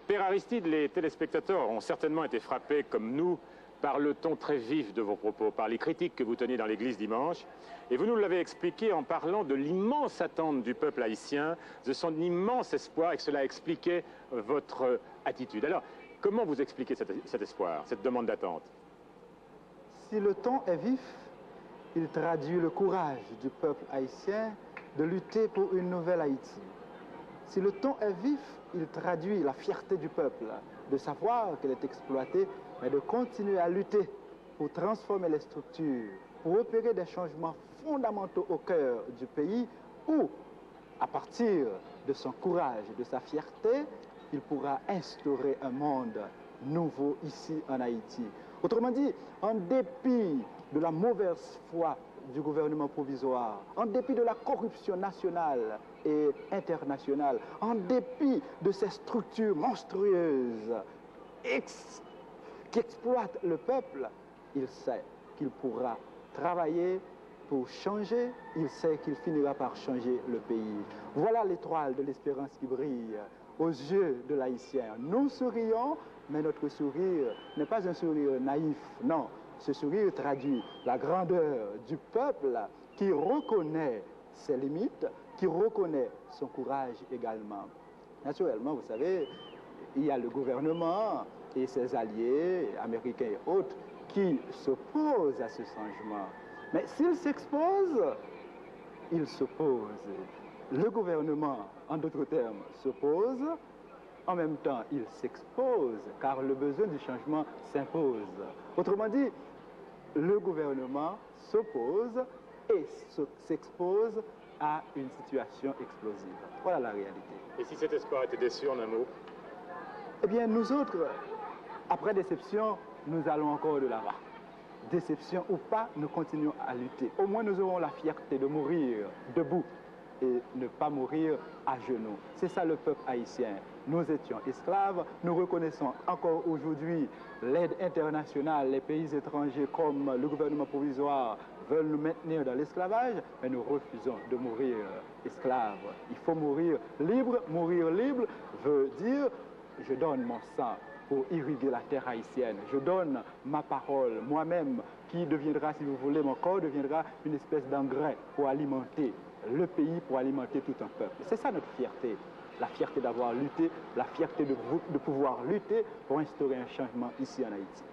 Père Aristide, les téléspectateurs ont certainement été frappés, comme nous, par le ton très vif de vos propos, par les critiques que vous teniez dans l'église dimanche. Et vous nous l'avez expliqué en parlant de l'immense attente du peuple haïtien, de son immense espoir, et que cela expliquait votre attitude. Alors, comment vous expliquez cet espoir, cette demande d'attente? Si le ton est vif, il traduit le courage du peuple haïtien de lutter pour une nouvelle Haïti. Si le ton est vif, il traduit la fierté du peuple de savoir qu'elle est exploitée, mais de continuer à lutter pour transformer les structures, pour opérer des changements fondamentaux au cœur du pays où, à partir de son courage et de sa fierté, il pourra instaurer un monde nouveau ici en Haïti. Autrement dit, en dépit de la mauvaise foi du gouvernement provisoire, en dépit de la corruption nationale et internationale, en dépit de ces structures monstrueuses qui exploitent le peuple, il sait qu'il pourra travailler pour changer, il sait qu'il finira par changer le pays. Voilà l'étoile de l'espérance qui brille aux yeux de l'Haïtien. Nous sourions, mais notre sourire n'est pas un sourire naïf, non. Ce sourire traduit la grandeur du peuple qui reconnaît ses limites, qui reconnaît son courage également. Naturellement, vous savez, il y a le gouvernement et ses alliés, américains et autres, qui s'opposent à ce changement. Mais s'ils s'exposent, ils s'opposent. Le gouvernement, en d'autres termes, s'oppose. En même temps, il s'expose, car le besoin du changement s'impose. Autrement dit, le gouvernement s'oppose et s'expose à une situation explosive. Voilà la réalité. Et si cet espoir était déçu en un mot? Eh bien, nous autres, après déception, nous allons encore de l'avant. Déception ou pas, nous continuons à lutter. Au moins, nous aurons la fierté de mourir debout et ne pas mourir à genoux. C'est ça le peuple haïtien. Nous étions esclaves, nous reconnaissons encore aujourd'hui l'aide internationale, les pays étrangers comme le gouvernement provisoire veulent nous maintenir dans l'esclavage, mais nous refusons de mourir esclaves. Il faut mourir libre. Mourir libre veut dire je donne mon sang pour irriguer la terre haïtienne. Je donne ma parole, moi-même, qui deviendra, si vous voulez, mon corps deviendra une espèce d'engrais pour alimenter le pays, pour alimenter tout un peuple. C'est ça notre fierté. La fierté d'avoir lutté, la fierté de pouvoir lutter pour instaurer un changement ici en Haïti.